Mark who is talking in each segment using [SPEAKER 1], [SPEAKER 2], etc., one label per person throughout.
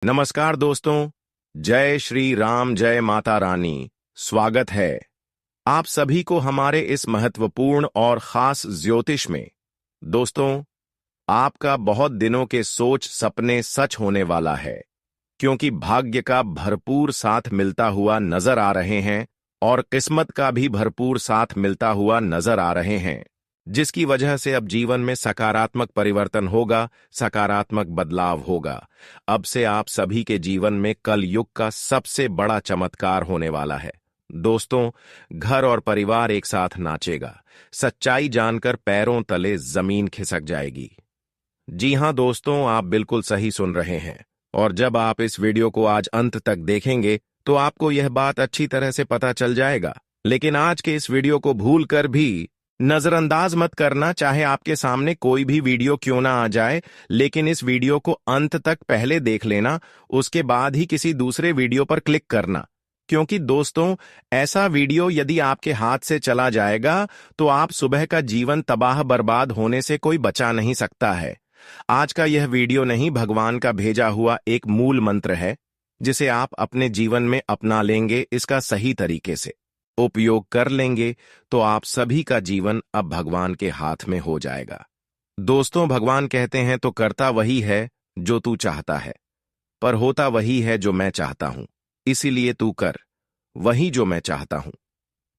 [SPEAKER 1] नमस्कार दोस्तों। जय श्री राम, जय माता रानी। स्वागत है आप सभी को हमारे इस महत्वपूर्ण और खास ज्योतिष में। दोस्तों, आपका बहुत दिनों के सोच सपने सच होने वाला है, क्योंकि भाग्य का भरपूर साथ मिलता हुआ नजर आ रहे हैं और किस्मत का भी भरपूर साथ मिलता हुआ नजर आ रहे हैं, जिसकी वजह से अब जीवन में सकारात्मक परिवर्तन होगा, सकारात्मक बदलाव होगा। अब से आप सभी के जीवन में कल युग का सबसे बड़ा चमत्कार होने वाला है। दोस्तों, घर और परिवार एक साथ नाचेगा। सच्चाई जानकर पैरों तले जमीन खिसक जाएगी। जी हां दोस्तों, आप बिल्कुल सही सुन रहे हैं। और जब आप इस वीडियो को आज अंत तक देखेंगे तो आपको यह बात अच्छी तरह से पता चल जाएगा। लेकिन आज के इस वीडियो को भूलकर भी नजरअंदाज मत करना, चाहे आपके सामने कोई भी वीडियो क्यों ना आ जाए, लेकिन इस वीडियो को अंत तक पहले देख लेना, उसके बाद ही किसी दूसरे वीडियो पर क्लिक करना। क्योंकि दोस्तों, ऐसा वीडियो यदि आपके हाथ से चला जाएगा तो आप सुबह का जीवन तबाह बर्बाद होने से कोई बचा नहीं सकता है। आज का यह वीडियो नहीं, भगवान का भेजा हुआ एक मूल मंत्र है, जिसे आप अपने जीवन में अपना लेंगे, इसका सही तरीके से उपयोग कर लेंगे तो आप सभी का जीवन अब भगवान के हाथ में हो जाएगा। दोस्तों, भगवान कहते हैं तो करता वही है जो तू चाहता है, पर होता वही है जो मैं चाहता हूं। इसीलिए तू कर वही जो मैं चाहता हूं,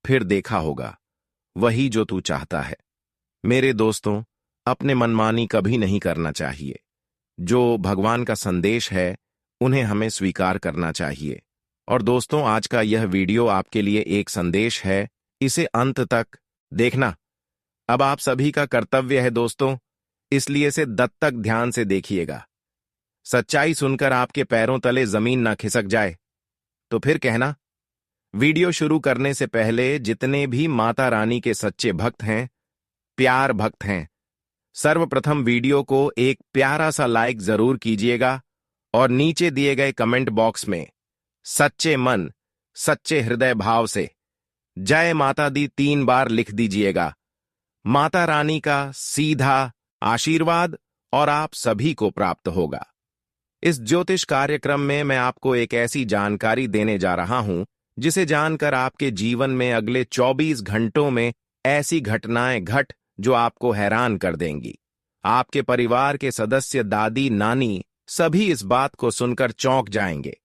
[SPEAKER 1] फिर देखा होगा वही जो तू चाहता है। मेरे दोस्तों, अपने मनमानी कभी नहीं करना चाहिए। जो भगवान का संदेश है उन्हें हमें स्वीकार करना चाहिए। और दोस्तों, आज का यह वीडियो आपके लिए एक संदेश है, इसे अंत तक देखना अब आप सभी का कर्तव्य है दोस्तों, इसलिए इसे दत्तक ध्यान से देखिएगा। सच्चाई सुनकर आपके पैरों तले जमीन ना खिसक जाए तो फिर कहना। वीडियो शुरू करने से पहले जितने भी माता रानी के सच्चे भक्त हैं, प्यार भक्त हैं, सर्वप्रथम वीडियो को एक प्यारा सा लाइक जरूर कीजिएगा और नीचे दिए गए कमेंट बॉक्स में सच्चे मन, सच्चे हृदय भाव से जय माता दी 3 बार लिख दीजिएगा। माता रानी का सीधा आशीर्वाद और आप सभी को प्राप्त होगा। इस ज्योतिष कार्यक्रम में मैं आपको एक ऐसी जानकारी देने जा रहा हूं, जिसे जानकर आपके जीवन में अगले 24 घंटों में ऐसी घटनाएं घट जो आपको हैरान कर देंगी। आपके परिवार के सदस्य, दादी, नानी, सभी इस बात को सुनकर चौंक जाएंगे।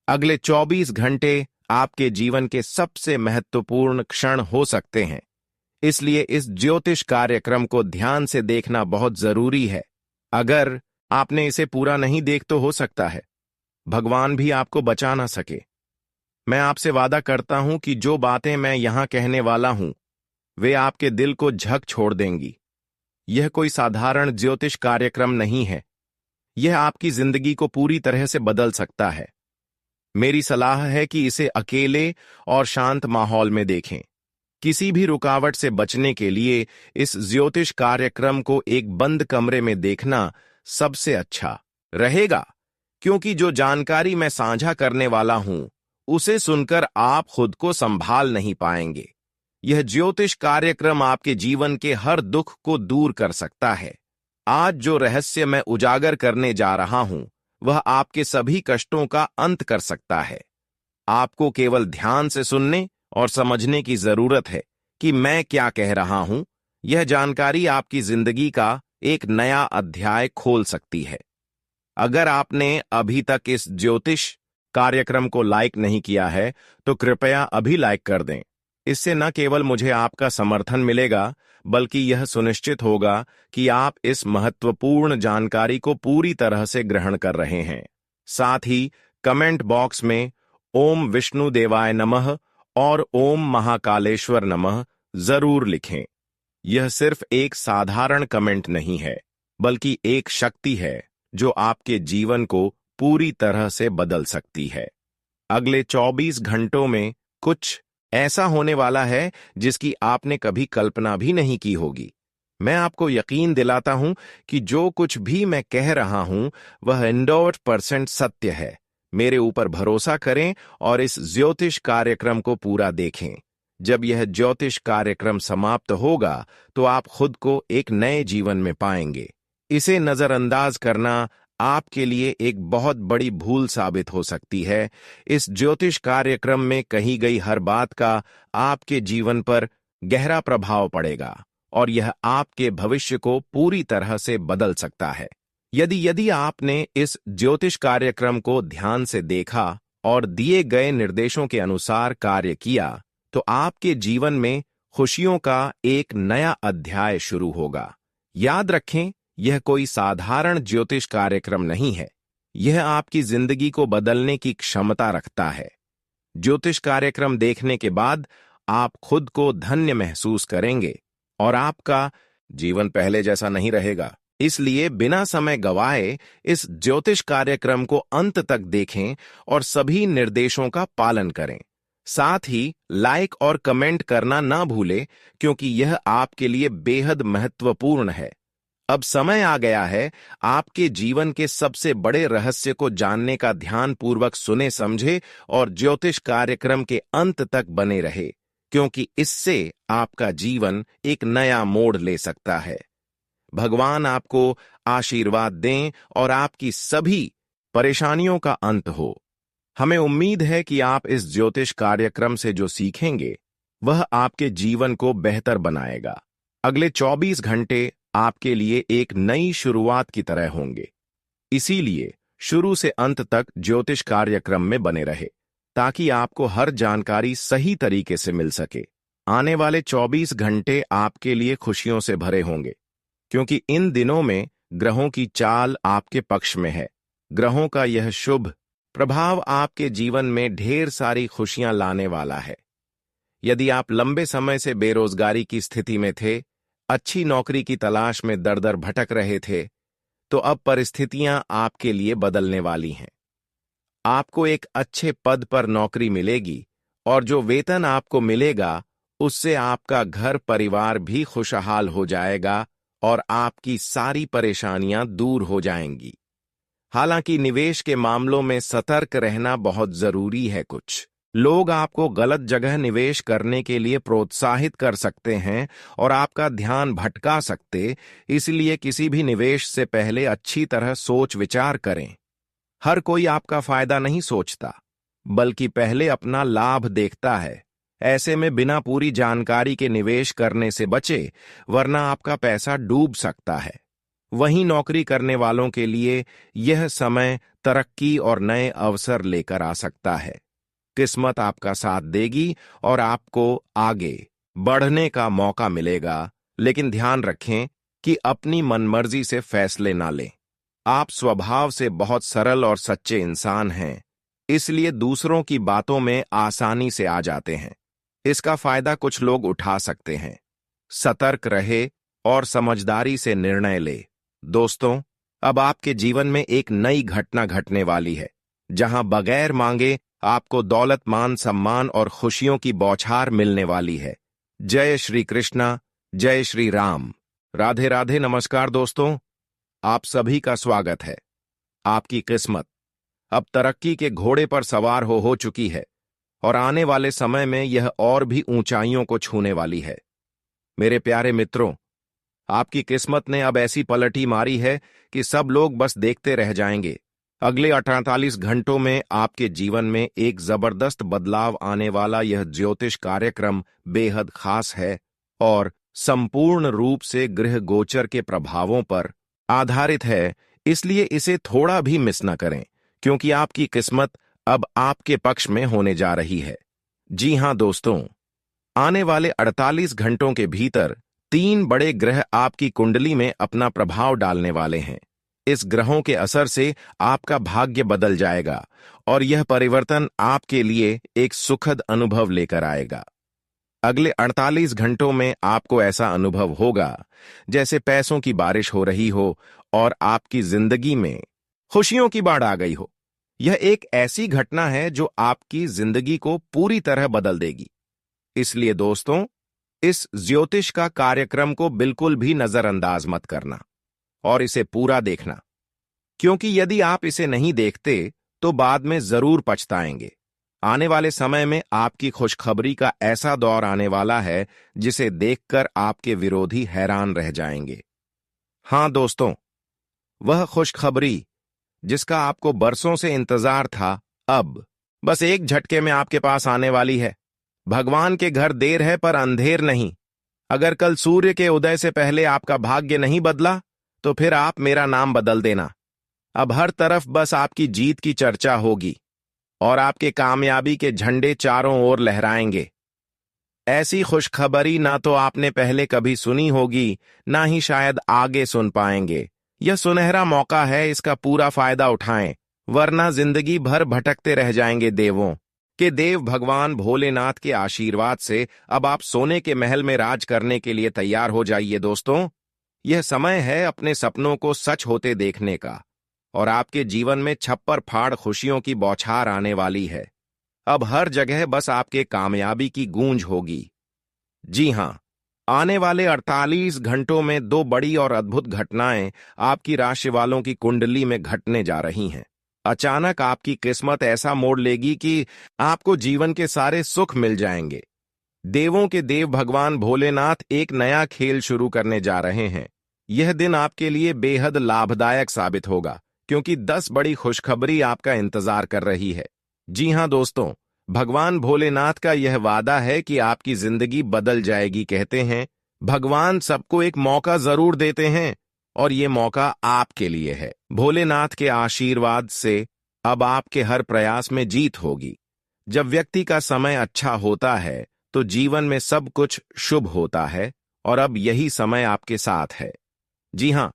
[SPEAKER 1] अगले 24 घंटे आपके जीवन के सबसे महत्वपूर्ण क्षण हो सकते हैं, इसलिए इस ज्योतिष कार्यक्रम को ध्यान से देखना बहुत जरूरी है। अगर आपने इसे पूरा नहीं देख तो हो सकता है भगवान भी आपको बचा ना सके। मैं आपसे वादा करता हूं कि जो बातें मैं यहां कहने वाला हूं वे आपके दिल को झक छोड़ देंगी। यह कोई साधारण ज्योतिष कार्यक्रम नहीं है, यह आपकी जिंदगी को पूरी तरह से बदल सकता है। मेरी सलाह है कि इसे अकेले और शांत माहौल में देखें। किसी भी रुकावट से बचने के लिए इस ज्योतिष कार्यक्रम को एक बंद कमरे में देखना सबसे अच्छा रहेगा, क्योंकि जो जानकारी मैं साझा करने वाला हूं उसे सुनकर आप खुद को संभाल नहीं पाएंगे। यह ज्योतिष कार्यक्रम आपके जीवन के हर दुख को दूर कर सकता है। आज जो रहस्य मैं उजागर करने जा रहा हूं वह आपके सभी कष्टों का अंत कर सकता है। आपको केवल ध्यान से सुनने और समझने की जरूरत है कि मैं क्या कह रहा हूं। यह जानकारी आपकी जिंदगी का एक नया अध्याय खोल सकती है। अगर आपने अभी तक इस ज्योतिष कार्यक्रम को लाइक नहीं किया है तो कृपया अभी लाइक कर दें। इससे न केवल मुझे आपका समर्थन मिलेगा, बल्कि यह सुनिश्चित होगा कि आप इस महत्वपूर्ण जानकारी को पूरी तरह से ग्रहण कर रहे हैं। साथ ही कमेंट बॉक्स में ओम विष्णु देवाय नमः और ओम महाकालेश्वर नमः जरूर लिखें। यह सिर्फ एक साधारण कमेंट नहीं है, बल्कि एक शक्ति है जो आपके जीवन को पूरी तरह से बदल सकती है। अगले 24 घंटों में कुछ ऐसा होने वाला है जिसकी आपने कभी कल्पना भी नहीं की होगी। मैं आपको यकीन दिलाता हूं कि जो कुछ भी मैं कह रहा हूं वह 100% सत्य है। मेरे ऊपर भरोसा करें और इस ज्योतिष कार्यक्रम को पूरा देखें। जब यह ज्योतिष कार्यक्रम समाप्त होगा तो आप खुद को एक नए जीवन में पाएंगे। इसे नजरअंदाज करना आपके लिए एक बहुत बड़ी भूल साबित हो सकती है। इस ज्योतिष कार्यक्रम में कही गई हर बात का आपके जीवन पर गहरा प्रभाव पड़ेगा और यह आपके भविष्य को पूरी तरह से बदल सकता है। यदि यदि आपने इस ज्योतिष कार्यक्रम को ध्यान से देखा और दिए गए निर्देशों के अनुसार कार्य किया, तो आपके जीवन में खुशियों का एक नया अध्याय शुरू होगा। याद रखें, यह कोई साधारण ज्योतिष कार्यक्रम नहीं है। यह आपकी जिंदगी को बदलने की क्षमता रखता है। ज्योतिष कार्यक्रम देखने के बाद आप खुद को धन्य महसूस करेंगे और आपका जीवन पहले जैसा नहीं रहेगा। इसलिए बिना समय गवाए इस ज्योतिष कार्यक्रम को अंत तक देखें और सभी निर्देशों का पालन करें। साथ ही लाइक और कमेंट करना ना भूलें, क्योंकि यह आपके लिए बेहद महत्वपूर्ण है। अब समय आ गया है आपके जीवन के सबसे बड़े रहस्य को जानने का। ध्यानपूर्वक सुने समझे और ज्योतिष कार्यक्रम के अंत तक बने रहे, क्योंकि इससे आपका जीवन एक नया मोड़ ले सकता है। भगवान आपको आशीर्वाद दें और आपकी सभी परेशानियों का अंत हो। हमें उम्मीद है कि आप इस ज्योतिष कार्यक्रम से जो सीखेंगे वह आपके जीवन को बेहतर बनाएगा। अगले 24 घंटे आपके लिए एक नई शुरुआत की तरह होंगे। इसीलिए शुरू से अंत तक ज्योतिष कार्यक्रम में बने रहे, ताकि आपको हर जानकारी सही तरीके से मिल सके। आने वाले 24 घंटे आपके लिए खुशियों से भरे होंगे, क्योंकि इन दिनों में ग्रहों की चाल आपके पक्ष में है। ग्रहों का यह शुभ प्रभाव आपके जीवन में ढेर सारी खुशियां लाने वाला है। यदि आप लंबे समय से बेरोजगारी की स्थिति में थे, अच्छी नौकरी की तलाश में दर-दर भटक रहे थे, तो अब परिस्थितियां आपके लिए बदलने वाली हैं। आपको एक अच्छे पद पर नौकरी मिलेगी और जो वेतन आपको मिलेगा उससे आपका घर परिवार भी खुशहाल हो जाएगा और आपकी सारी परेशानियां दूर हो जाएंगी। हालांकि निवेश के मामलों में सतर्क रहना बहुत जरूरी है। कुछ लोग आपको गलत जगह निवेश करने के लिए प्रोत्साहित कर सकते हैं और आपका ध्यान भटका सकते, इसलिए किसी भी निवेश से पहले अच्छी तरह सोच विचार करें। हर कोई आपका फायदा नहीं सोचता, बल्कि पहले अपना लाभ देखता है। ऐसे में बिना पूरी जानकारी के निवेश करने से बचे, वरना आपका पैसा डूब सकता है। वहीं नौकरी करने वालों के लिए यह समय तरक्की और नए अवसर लेकर आ सकता है। किस्मत आपका साथ देगी और आपको आगे बढ़ने का मौका मिलेगा, लेकिन ध्यान रखें कि अपनी मनमर्जी से फैसले ना लें। आप स्वभाव से बहुत सरल और सच्चे इंसान हैं, इसलिए दूसरों की बातों में आसानी से आ जाते हैं। इसका फायदा कुछ लोग उठा सकते हैं। सतर्क रहे और समझदारी से निर्णय ले। दोस्तों, अब आपके जीवन में एक नई घटना घटने वाली है, जहां बगैर मांगे आपको दौलत, मान सम्मान और खुशियों की बौछार मिलने वाली है। जय श्री कृष्णा, जय श्री राम, राधे राधे। नमस्कार दोस्तों, आप सभी का स्वागत है। आपकी किस्मत अब तरक्की के घोड़े पर सवार हो चुकी है और आने वाले समय में यह और भी ऊंचाइयों को छूने वाली है। मेरे प्यारे मित्रों, आपकी किस्मत ने अब ऐसी पलटी मारी है कि सब लोग बस देखते रह जाएंगे। अगले 48 घंटों में आपके जीवन में एक जबरदस्त बदलाव आने वाला यह ज्योतिष कार्यक्रम बेहद खास है और संपूर्ण रूप से गृह गोचर के प्रभावों पर आधारित है। इसलिए इसे थोड़ा भी मिस न करें, क्योंकि आपकी किस्मत अब आपके पक्ष में होने जा रही है। जी हां दोस्तों, आने वाले 48 घंटों के भीतर 3 बड़े ग्रह आपकी कुंडली में अपना प्रभाव डालने वाले हैं। इस ग्रहों के असर से आपका भाग्य बदल जाएगा और यह परिवर्तन आपके लिए एक सुखद अनुभव लेकर आएगा। अगले 48 घंटों में आपको ऐसा अनुभव होगा जैसे पैसों की बारिश हो रही हो और आपकी जिंदगी में खुशियों की बाढ़ आ गई हो। यह एक ऐसी घटना है जो आपकी जिंदगी को पूरी तरह बदल देगी। इसलिए दोस्तों, इस ज्योतिष का कार्यक्रम को बिल्कुल भी नजरअंदाज मत करना और इसे पूरा देखना, क्योंकि यदि आप इसे नहीं देखते तो बाद में जरूर पछताएंगे। आने वाले समय में आपकी खुशखबरी का ऐसा दौर आने वाला है जिसे देखकर आपके विरोधी हैरान रह जाएंगे। हां दोस्तों, वह खुशखबरी जिसका आपको बरसों से इंतजार था, अब बस एक झटके में आपके पास आने वाली है। भगवान के घर देर है पर अंधेर नहीं। अगर कल सूर्य के उदय से पहले आपका भाग्य नहीं बदला तो फिर आप मेरा नाम बदल देना। अब हर तरफ बस आपकी जीत की चर्चा होगी और आपके कामयाबी के झंडे चारों ओर लहराएंगे। ऐसी खुशखबरी ना तो आपने पहले कभी सुनी होगी, ना ही शायद आगे सुन पाएंगे। यह सुनहरा मौका है, इसका पूरा फायदा उठाएं, वरना जिंदगी भर भटकते रह जाएंगे। देवों के देव भगवान भोलेनाथ के आशीर्वाद से अब आप सोने के महल में राज करने के लिए तैयार हो जाइए। दोस्तों, यह समय है अपने सपनों को सच होते देखने का और आपके जीवन में छप्पर फाड़ खुशियों की बौछार आने वाली है। अब हर जगह बस आपके कामयाबी की गूंज होगी। जी हां, आने वाले 48 घंटों में दो बड़ी और अद्भुत घटनाएं आपकी राशि वालों की कुंडली में घटने जा रही हैं। अचानक आपकी किस्मत ऐसा मोड़ लेगी कि आपको जीवन के सारे सुख मिल जाएंगे। देवों के देव भगवान भोलेनाथ एक नया खेल शुरू करने जा रहे हैं। यह दिन आपके लिए बेहद लाभदायक साबित होगा, क्योंकि 10 बड़ी खुशखबरी आपका इंतजार कर रही है। जी हां दोस्तों, भगवान भोलेनाथ का यह वादा है कि आपकी जिंदगी बदल जाएगी। कहते हैं भगवान सबको एक मौका जरूर देते हैं और ये मौका आपके लिए है। भोलेनाथ के आशीर्वाद से अब आपके हर प्रयास में जीत होगी। जब व्यक्ति का समय अच्छा होता है तो जीवन में सब कुछ शुभ होता है और अब यही समय आपके साथ है। जी हां,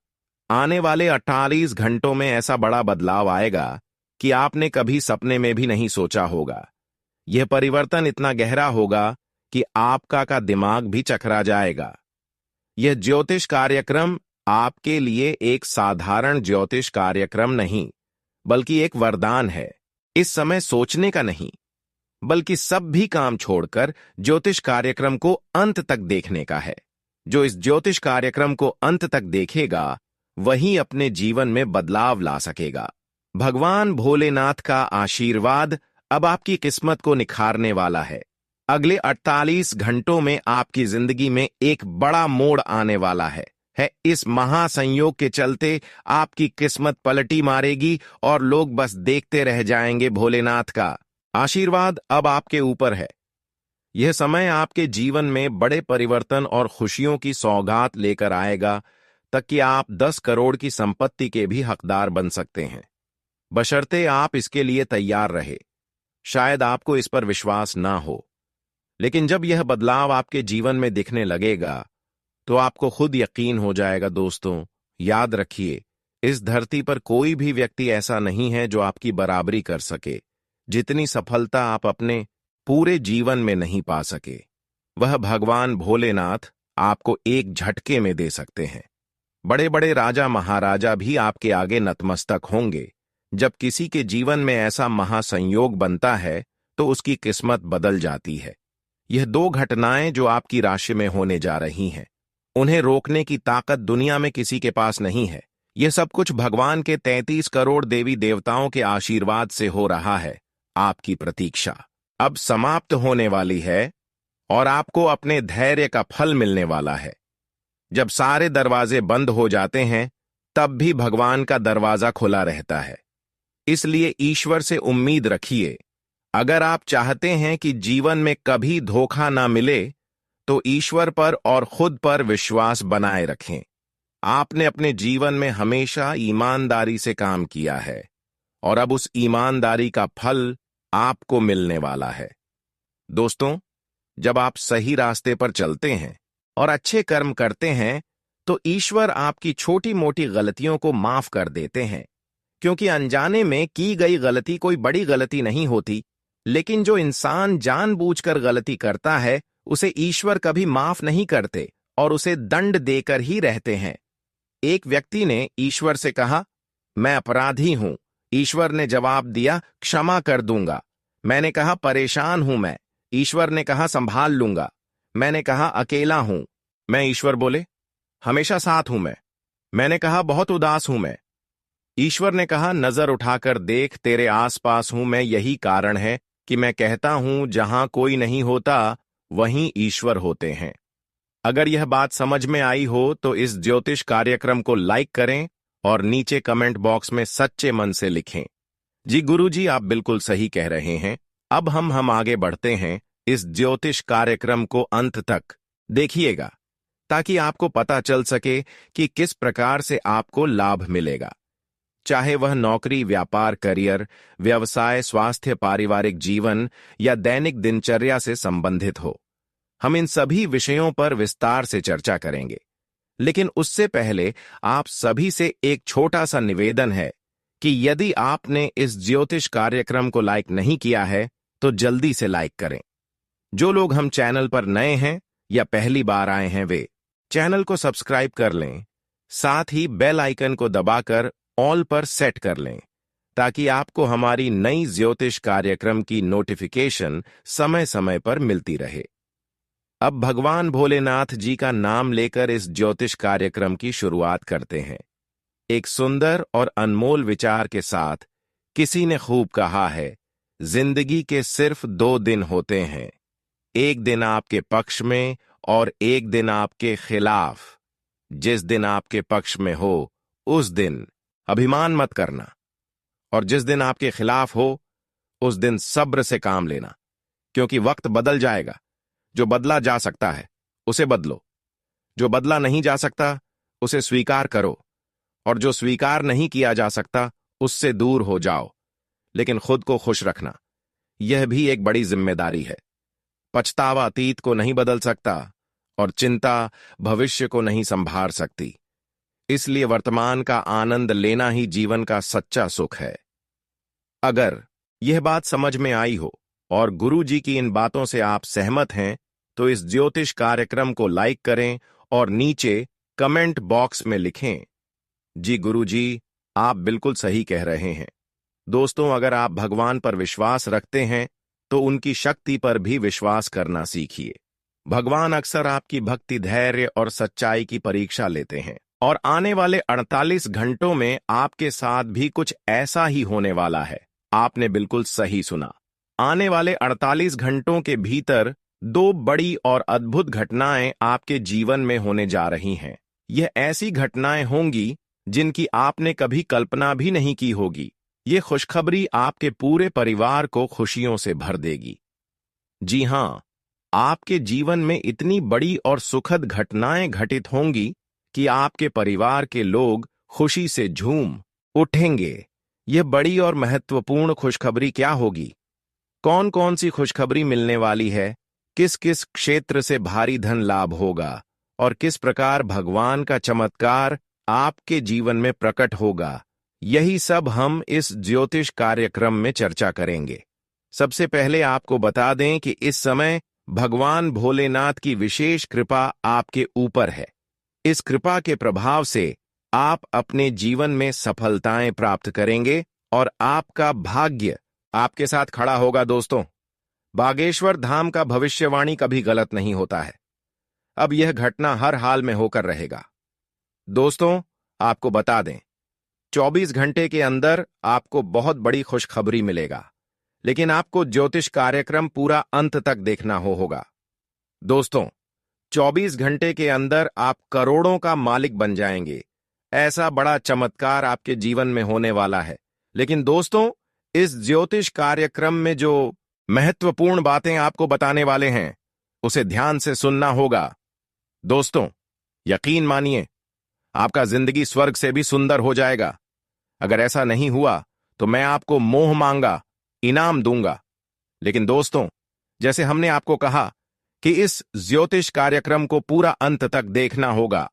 [SPEAKER 1] आने वाले 48 घंटों में ऐसा बड़ा बदलाव आएगा कि आपने कभी सपने में भी नहीं सोचा होगा। यह परिवर्तन इतना गहरा होगा कि आपका का दिमाग भी चकरा जाएगा। यह ज्योतिष कार्यक्रम आपके लिए एक साधारण ज्योतिष कार्यक्रम नहीं, बल्कि एक वरदान है। इस समय सोचने का नहीं, बल्कि सब भी काम छोड़कर ज्योतिष कार्यक्रम को अंत तक देखने का है। जो इस ज्योतिष कार्यक्रम को अंत तक देखेगा वही अपने जीवन में बदलाव ला सकेगा। भगवान भोलेनाथ का आशीर्वाद अब आपकी किस्मत को निखारने वाला है। अगले 48 घंटों में आपकी जिंदगी में एक बड़ा मोड़ आने वाला है। इस महासंयोग के चलते आपकी किस्मत पलटी मारेगी और लोग बस देखते रह जाएंगे। भोलेनाथ का आशीर्वाद अब आपके ऊपर है। यह समय आपके जीवन में बड़े परिवर्तन और खुशियों की सौगात लेकर आएगा, तक कि आप 10 करोड़ की संपत्ति के भी हकदार बन सकते हैं, बशर्ते आप इसके लिए तैयार रहे। शायद आपको इस पर विश्वास ना हो, लेकिन जब यह बदलाव आपके जीवन में दिखने लगेगा तो आपको खुद यकीन हो जाएगा। दोस्तों, याद रखिए, इस धरती पर कोई भी व्यक्ति ऐसा नहीं है जो आपकी बराबरी कर सके। जितनी सफलता आप अपने पूरे जीवन में नहीं पा सके, वह भगवान भोलेनाथ आपको एक झटके में दे सकते हैं। बड़े बड़े राजा महाराजा भी आपके आगे नतमस्तक होंगे। जब किसी के जीवन में ऐसा महासंयोग बनता है तो उसकी किस्मत बदल जाती है। यह 2 घटनाएं जो आपकी राशि में होने जा रही हैं, उन्हें रोकने की ताकत दुनिया में किसी के पास नहीं है। यह सब कुछ भगवान के 33 करोड़ देवी देवताओं के आशीर्वाद से हो रहा है। आपकी प्रतीक्षा अब समाप्त होने वाली है और आपको अपने धैर्य का फल मिलने वाला है। जब सारे दरवाजे बंद हो जाते हैं, तब भी भगवान का दरवाजा खुला रहता है। इसलिए ईश्वर से उम्मीद रखिए। अगर आप चाहते हैं कि जीवन में कभी धोखा ना मिले, तो ईश्वर पर और खुद पर विश्वास बनाए रखें। आपने अपने जीवन में हमेशा ईमानदारी से काम किया है और अब उस ईमानदारी का फल आपको मिलने वाला है। दोस्तों, जब आप सही रास्ते पर चलते हैं और अच्छे कर्म करते हैं, तो ईश्वर आपकी छोटी मोटी गलतियों को माफ कर देते हैं, क्योंकि अनजाने में की गई गलती कोई बड़ी गलती नहीं होती। लेकिन जो इंसान जानबूझकर गलती करता है, उसे ईश्वर कभी माफ नहीं करते और उसे दंड देकर ही रहते हैं। एक व्यक्ति ने ईश्वर से कहा, मैं अपराधी हूं। ईश्वर ने जवाब दिया, क्षमा कर दूंगा। मैंने कहा, परेशान हूं मैं। ईश्वर ने कहा, संभाल लूंगा। मैंने कहा, अकेला हूं। ईश्वर बोले, हमेशा साथ हूं मैं। मैंने कहा, बहुत उदास हूं मैं। ईश्वर ने कहा, नजर उठाकर देख, तेरे आसपास हूं मैं। यही कारण है कि मैं कहता हूं, जहां कोई नहीं होता वहीं ईश्वर होते हैं। अगर यह बात समझ में आई हो तो इस ज्योतिष कार्यक्रम को लाइक करें और नीचे कमेंट बॉक्स में सच्चे मन से लिखें। जी गुरुजी, आप बिल्कुल सही कह रहे हैं। अब हम आगे बढ़ते हैं। इस ज्योतिष कार्यक्रम को अंत तक देखिएगा ताकि आपको पता चल सके कि किस प्रकार से आपको लाभ मिलेगा, चाहे वह नौकरी, व्यापार, करियर, व्यवसाय, स्वास्थ्य, पारिवारिक जीवन या दैनिक दिनचर्या से संबंधित हो। हम इन सभी विषयों पर विस्तार से चर्चा करेंगे। लेकिन उससे पहले आप सभी से एक छोटा सा निवेदन है कि यदि आपने इस ज्योतिष कार्यक्रम को लाइक नहीं किया है तो जल्दी से लाइक करें। जो लोग हम चैनल पर नए हैं या पहली बार आए हैं वे चैनल को सब्सक्राइब कर लें, साथ ही बेल आइकन को दबाकर ऑल पर सेट कर लें ताकि आपको हमारी नई ज्योतिष कार्यक्रम की नोटिफिकेशन समय समय पर मिलती रहे। अब भगवान भोलेनाथ जी का नाम लेकर इस ज्योतिष कार्यक्रम की शुरुआत करते हैं। एक सुंदर और अनमोल विचार के साथ किसी ने खूब कहा है, जिंदगी के सिर्फ 2 दिन होते हैं, एक दिन आपके पक्ष में और एक दिन आपके खिलाफ। जिस दिन आपके पक्ष में हो उस दिन अभिमान मत करना, और जिस दिन आपके खिलाफ हो उस दिन सब्र से काम लेना, क्योंकि वक्त बदल जाएगा। जो बदला जा सकता है उसे बदलो, जो बदला नहीं जा सकता उसे स्वीकार करो, और जो स्वीकार नहीं किया जा सकता उससे दूर हो जाओ। लेकिन खुद को खुश रखना, यह भी एक बड़ी जिम्मेदारी है। पछतावा अतीत को नहीं बदल सकता और चिंता भविष्य को नहीं संभाल सकती। इसलिए वर्तमान का आनंद लेना ही जीवन का सच्चा सुख है। अगर यह बात समझ में आई हो और गुरु जी की इन बातों से आप सहमत हैं तो इस ज्योतिष कार्यक्रम को लाइक करें और नीचे कमेंट बॉक्स में लिखें, जी गुरु जी, आप बिल्कुल सही कह रहे हैं। दोस्तों, अगर आप भगवान पर विश्वास रखते हैं तो उनकी शक्ति पर भी विश्वास करना सीखिए। भगवान अक्सर आपकी भक्ति, धैर्य और सच्चाई की परीक्षा लेते हैं, और आने वाले 48 घंटों में आपके साथ भी कुछ ऐसा ही होने वाला है। आपने बिल्कुल सही सुना। आने वाले 48 घंटों के भीतर 2 बड़ी और अद्भुत घटनाएं आपके जीवन में होने जा रही हैं। यह ऐसी घटनाएं होंगी जिनकी आपने कभी कल्पना भी नहीं की होगी। ये खुशखबरी आपके पूरे परिवार को खुशियों से भर देगी। जी हां, आपके जीवन में इतनी बड़ी और सुखद घटनाएं घटित होंगी कि आपके परिवार के लोग खुशी से झूम उठेंगे। यह बड़ी और महत्वपूर्ण खुशखबरी क्या होगी? कौन कौन सी खुशखबरी मिलने वाली है? किस किस क्षेत्र से भारी धन लाभ होगा और किस प्रकार भगवान का चमत्कार आपके जीवन में प्रकट होगा? यही सब हम इस ज्योतिष कार्यक्रम में चर्चा करेंगे। सबसे पहले आपको बता दें कि इस समय भगवान भोलेनाथ की विशेष कृपा आपके ऊपर है। इस कृपा के प्रभाव से आप अपने जीवन में सफलताएं प्राप्त करेंगे और आपका भाग्य आपके साथ खड़ा होगा। दोस्तों, बागेश्वर धाम का भविष्यवाणी कभी गलत नहीं होता है। अब यह घटना हर हाल में होकर रहेगा। दोस्तों, आपको बता दें, 24 घंटे के अंदर आपको बहुत बड़ी खुशखबरी मिलेगा, लेकिन आपको ज्योतिष कार्यक्रम पूरा अंत तक देखना होगा। दोस्तों, 24 घंटे के अंदर आप करोड़ों का मालिक बन जाएंगे। ऐसा बड़ा चमत्कार आपके जीवन में होने वाला है। लेकिन दोस्तों, इस ज्योतिष कार्यक्रम में जो महत्वपूर्ण बातें आपको बताने वाले हैं उसे ध्यान से सुनना होगा। दोस्तों, यकीन मानिए, आपका जिंदगी स्वर्ग से भी सुंदर हो जाएगा। अगर ऐसा नहीं हुआ तो मैं आपको मोह मांगा इनाम दूंगा। लेकिन दोस्तों, जैसे हमने आपको कहा कि इस ज्योतिष कार्यक्रम को पूरा अंत तक देखना होगा,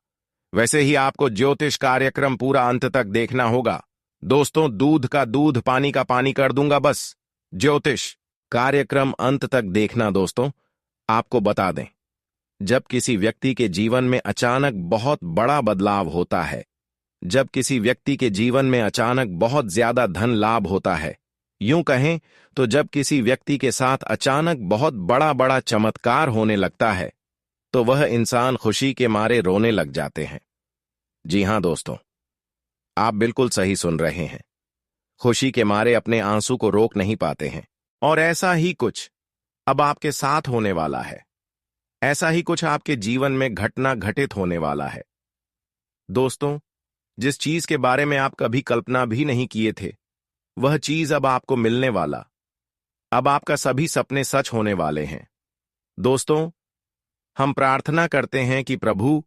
[SPEAKER 1] वैसे ही आपको ज्योतिष कार्यक्रम पूरा अंत तक देखना होगा। दोस्तों, दूध का दूध, पानी का पानी कर दूंगा, बस ज्योतिष कार्यक्रम अंत तक देखना। दोस्तों, आपको बता दें, जब किसी व्यक्ति के जीवन में अचानक बहुत बड़ा बदलाव होता है, जब किसी व्यक्ति के जीवन में अचानक बहुत ज्यादा धन लाभ होता है, यूं कहें तो जब किसी व्यक्ति के साथ अचानक बहुत बड़ा बड़ा चमत्कार होने लगता है, तो वह इंसान खुशी के मारे रोने लग जाते हैं। जी हां दोस्तों, आप बिल्कुल सही सुन रहे हैं। खुशी के मारे अपने आंसू को रोक नहीं पाते हैं। और ऐसा ही कुछ अब आपके साथ होने वाला है। ऐसा ही कुछ आपके जीवन में घटना घटित होने वाला है। दोस्तों, जिस चीज के बारे में आप कभी कल्पना भी नहीं किए थे, वह चीज अब आपको मिलने वाला। अब आपका सभी सपने सच होने वाले हैं। दोस्तों, हम प्रार्थना करते हैं कि प्रभु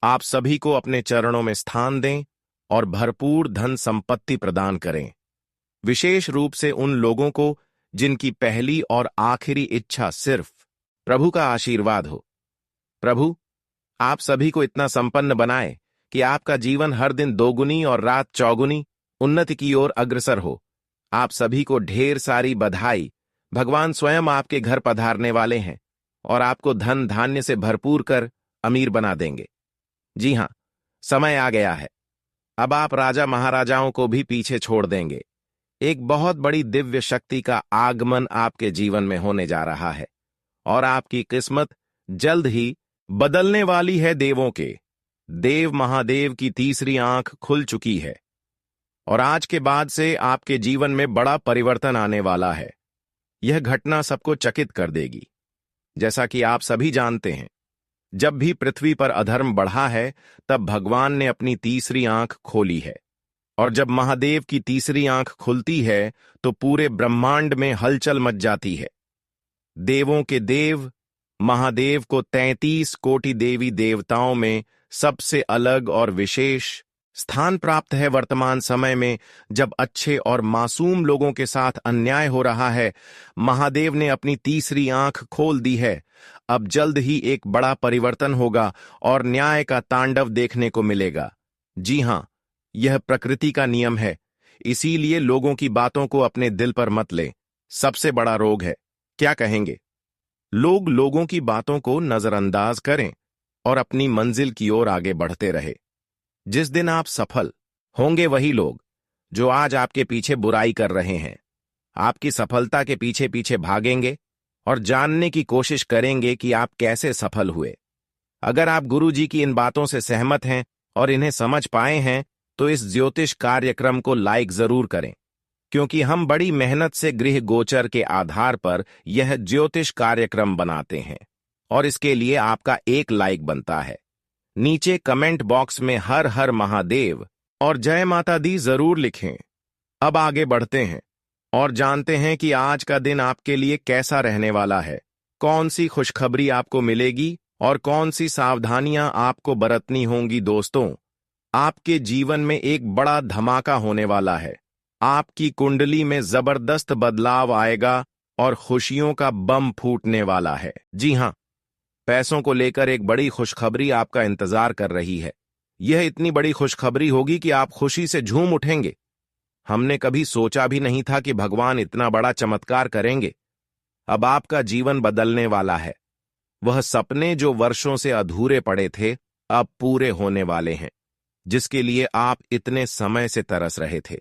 [SPEAKER 1] आप सभी को अपने चरणों में स्थान दें और भरपूर धन संपत्ति प्रदान करें, विशेष रूप से उन लोगों को जिनकी पहली और आखिरी इच्छा सिर्फ प्रभु का आशीर्वाद हो। प्रभु आप सभी को इतना संपन्न बनाए कि आपका जीवन हर दिन दोगुनी और रात चौगुनी उन्नति की ओर अग्रसर हो। आप सभी को ढेर सारी बधाई। भगवान स्वयं आपके घर पधारने वाले हैं और आपको धन धान्य से भरपूर कर अमीर बना देंगे। जी हां, समय आ गया है। अब आप राजा महाराजाओं को भी पीछे छोड़ देंगे। एक बहुत बड़ी दिव्य शक्ति का आगमन आपके जीवन में होने जा रहा है और आपकी किस्मत जल्द ही बदलने वाली है। देवों के देव महादेव की तीसरी आंख खुल चुकी है और आज के बाद से आपके जीवन में बड़ा परिवर्तन आने वाला है। यह घटना सबको चकित कर देगी। जैसा कि आप सभी जानते हैं, जब भी पृथ्वी पर अधर्म बढ़ा है, तब भगवान ने अपनी तीसरी आंख खोली है और जब महादेव की तीसरी आंख खुलती है तो पूरे ब्रह्मांड में हलचल मच जाती है। देवों के देव महादेव को 33 कोटि देवी देवताओं में सबसे अलग और विशेष स्थान प्राप्त है। वर्तमान समय में जब अच्छे और मासूम लोगों के साथ अन्याय हो रहा है, महादेव ने अपनी तीसरी आंख खोल दी है। अब जल्द ही एक बड़ा परिवर्तन होगा और न्याय का तांडव देखने को मिलेगा। जी हां, यह प्रकृति का नियम है, इसीलिए लोगों की बातों को अपने दिल पर मत ले। सबसे बड़ा रोग है, क्या कहेंगे? लोग लोगों की बातों को नजरअंदाज करें और अपनी मंजिल की ओर आगे बढ़ते रहे। जिस दिन आप सफल होंगे, वही लोग जो आज आपके पीछे बुराई कर रहे हैं, आपकी सफलता के पीछे पीछे भागेंगे और जानने की कोशिश करेंगे कि आप कैसे सफल हुए। अगर आप गुरु जी की इन बातों से सहमत हैं और इन्हें समझ पाए हैं, तो इस ज्योतिष कार्यक्रम को लाइक जरूर करें, क्योंकि हम बड़ी मेहनत से गृह गोचर के आधार पर यह ज्योतिष कार्यक्रम बनाते हैं और इसके लिए आपका एक लाइक बनता है। नीचे कमेंट बॉक्स में हर हर महादेव और जय माता दी जरूर लिखें। अब आगे बढ़ते हैं और जानते हैं कि आज का दिन आपके लिए कैसा रहने वाला है, कौन सी खुशखबरी आपको मिलेगी और कौन सी सावधानियां आपको बरतनी होंगी। दोस्तों, आपके जीवन में एक बड़ा धमाका होने वाला है। आपकी कुंडली में जबरदस्त बदलाव आएगा और खुशियों का बम फूटने वाला है। जी हां, पैसों को लेकर एक बड़ी खुशखबरी आपका इंतजार कर रही है। यह इतनी बड़ी खुशखबरी होगी कि आप खुशी से झूम उठेंगे। हमने कभी सोचा भी नहीं था कि भगवान इतना बड़ा चमत्कार करेंगे। अब आपका जीवन बदलने वाला है। वह सपने जो वर्षों से अधूरे पड़े थे, अब पूरे होने वाले हैं। जिसके लिए आप इतने समय से तरस रहे थे,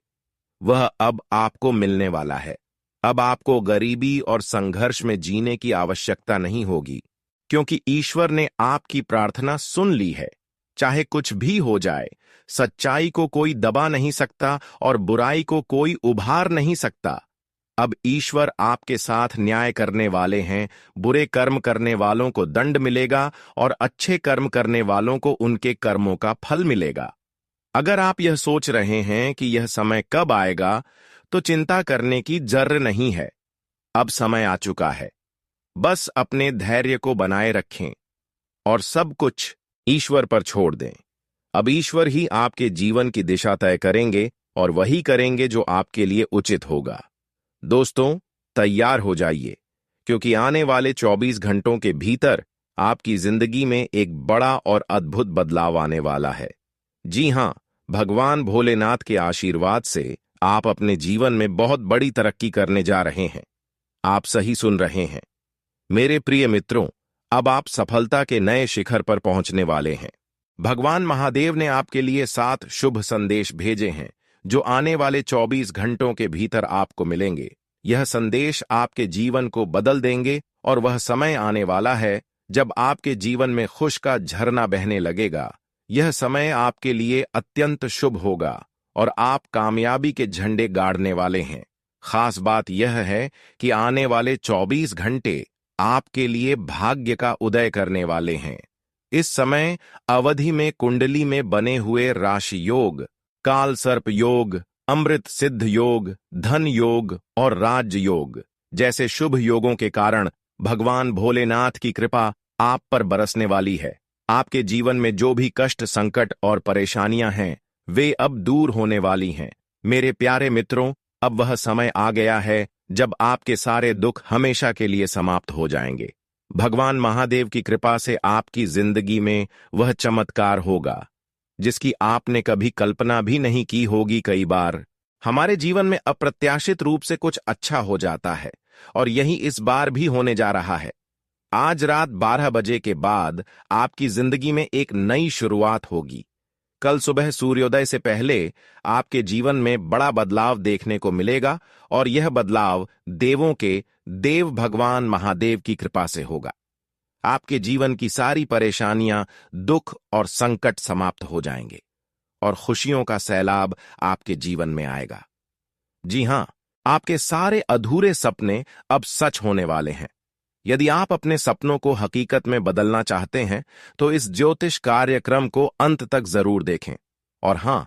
[SPEAKER 1] वह अब आपको मिलने वाला है। अब आपको गरीबी और संघर्ष में जीने की आवश्यकता नहीं होगी, क्योंकि ईश्वर ने आपकी प्रार्थना सुन ली है। चाहे कुछ भी हो जाए, सच्चाई को कोई दबा नहीं सकता और बुराई को कोई उभार नहीं सकता। अब ईश्वर आपके साथ न्याय करने वाले हैं। बुरे कर्म करने वालों को दंड मिलेगा और अच्छे कर्म करने वालों को उनके कर्मों का फल मिलेगा। अगर आप यह सोच रहे हैं कि यह समय कब आएगा, तो चिंता करने की जरूरत नहीं है। अब समय आ चुका है। बस अपने धैर्य को बनाए रखें और सब कुछ ईश्वर पर छोड़ दें। अब ईश्वर ही आपके जीवन की दिशा तय करेंगे और वही करेंगे जो आपके लिए उचित होगा। दोस्तों, तैयार हो जाइए, क्योंकि आने वाले 24 घंटों के भीतर आपकी जिंदगी में एक बड़ा और अद्भुत बदलाव आने वाला है। जी हां, भगवान भोलेनाथ के आशीर्वाद से आप अपने जीवन में बहुत बड़ी तरक्की करने जा रहे हैं। आप सही सुन रहे हैं मेरे प्रिय मित्रों। अब आप सफलता के नए शिखर पर पहुंचने वाले हैं। भगवान महादेव ने आपके लिए 7 शुभ संदेश भेजे हैं, जो आने वाले 24 घंटों के भीतर आपको मिलेंगे। यह संदेश आपके जीवन को बदल देंगे और वह समय आने वाला है जब आपके जीवन में खुश का झरना बहने लगेगा। यह समय आपके लिए अत्यंत शुभ होगा और आप कामयाबी के झंडे गाड़ने वाले हैं। खास बात यह है कि आने वाले 24 घंटे आपके लिए भाग्य का उदय करने वाले हैं। इस समय अवधि में कुंडली में बने हुए राशि योग काल सर्प योग, अमृत सिद्ध योग, धन योग और राज्य योग जैसे शुभ योगों के कारण भगवान भोलेनाथ की कृपा आप पर बरसने वाली है। आपके जीवन में जो भी कष्ट, संकट और परेशानियां हैं, वे अब दूर होने वाली हैं। मेरे प्यारे मित्रों, अब वह समय आ गया है जब आपके सारे दुख हमेशा के लिए समाप्त हो जाएंगे। भगवान महादेव की कृपा से आपकी जिंदगी में वह चमत्कार होगा जिसकी आपने कभी कल्पना भी नहीं की होगी। कई बार हमारे जीवन में अप्रत्याशित रूप से कुछ अच्छा हो जाता है और यही इस बार भी होने जा रहा है। आज रात 12 बजे के बाद आपकी जिंदगी में एक नई शुरुआत होगी। कल सुबह सूर्योदय से पहले आपके जीवन में बड़ा बदलाव देखने को मिलेगा और यह बदलाव देवों के देव भगवान महादेव की कृपा से होगा। आपके जीवन की सारी परेशानियां, दुख और संकट समाप्त हो जाएंगे और खुशियों का सैलाब आपके जीवन में आएगा। जी हां, आपके सारे अधूरे सपने अब सच होने वाले हैं। यदि आप अपने सपनों को हकीकत में बदलना चाहते हैं तो इस ज्योतिष कार्यक्रम को अंत तक जरूर देखें। और हां,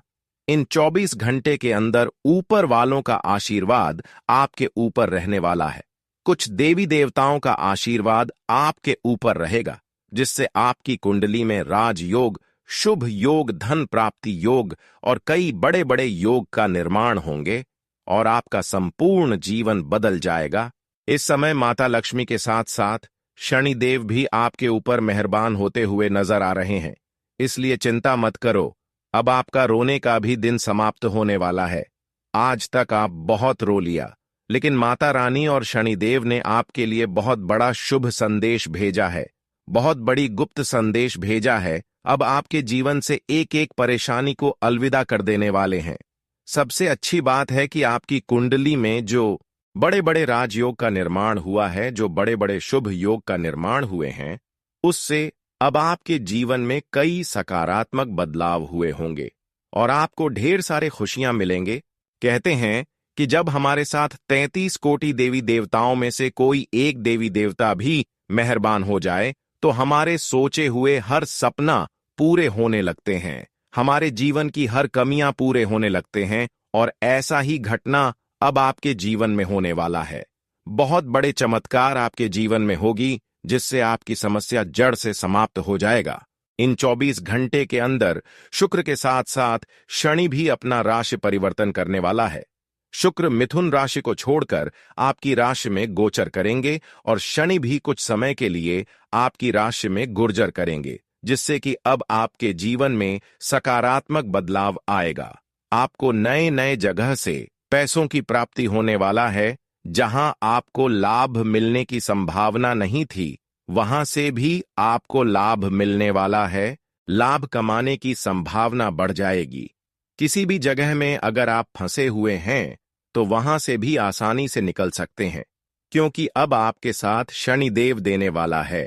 [SPEAKER 1] इन 24 घंटे के अंदर ऊपर वालों का आशीर्वाद आपके ऊपर रहने वाला है। कुछ देवी देवताओं का आशीर्वाद आपके ऊपर रहेगा, जिससे आपकी कुंडली में राजयोग, शुभ योग, धन प्राप्ति योग और कई बड़े बड़े योग का निर्माण होंगे और आपका संपूर्ण जीवन बदल जाएगा। इस समय माता लक्ष्मी के साथ साथ शनिदेव भी आपके ऊपर मेहरबान होते हुए नजर आ रहे हैं, इसलिए चिंता मत करो। अब आपका रोने का भी दिन समाप्त होने वाला है। आज तक आप बहुत रो लिया, लेकिन माता रानी और शनिदेव ने आपके लिए बहुत बड़ा शुभ संदेश भेजा है, बहुत बड़ी गुप्त संदेश भेजा है। अब आपके जीवन से एक एक परेशानी को अलविदा कर देने वाले हैं। सबसे अच्छी बात है कि आपकी कुंडली में जो बड़े बड़े राजयोग का निर्माण हुआ है, जो बड़े बड़े शुभ योग का निर्माण हुए हैं, उससे अब आपके जीवन में कई सकारात्मक बदलाव हुए होंगे और आपको ढेर सारे खुशियां मिलेंगे। कहते हैं कि जब हमारे साथ 33 कोटि देवी देवताओं में से कोई एक देवी देवता भी मेहरबान हो जाए तो हमारे सोचे हुए हर सपना पूरे होने लगते हैं, हमारे जीवन की हर कमियां पूरे होने लगते हैं। और ऐसा ही घटना अब आपके जीवन में होने वाला है। बहुत बड़े चमत्कार आपके जीवन में होगी, जिससे आपकी समस्या जड़ से समाप्त हो जाएगा। इन 24 घंटे के अंदर शुक्र के साथ साथ शनि भी अपना राशि परिवर्तन करने वाला है। शुक्र मिथुन राशि को छोड़कर आपकी राशि में गोचर करेंगे और शनि भी कुछ समय के लिए आपकी राशि में गुर्जर करेंगे, जिससे कि अब आपके जीवन में सकारात्मक बदलाव आएगा। आपको नए नए जगह से पैसों की प्राप्ति होने वाला है। जहां आपको लाभ मिलने की संभावना नहीं थी, वहां से भी आपको लाभ मिलने वाला है। लाभ कमाने की संभावना बढ़ जाएगी। किसी भी जगह में अगर आप फंसे हुए हैं तो वहां से भी आसानी से निकल सकते हैं, क्योंकि अब आपके साथ शनिदेव देने वाला है।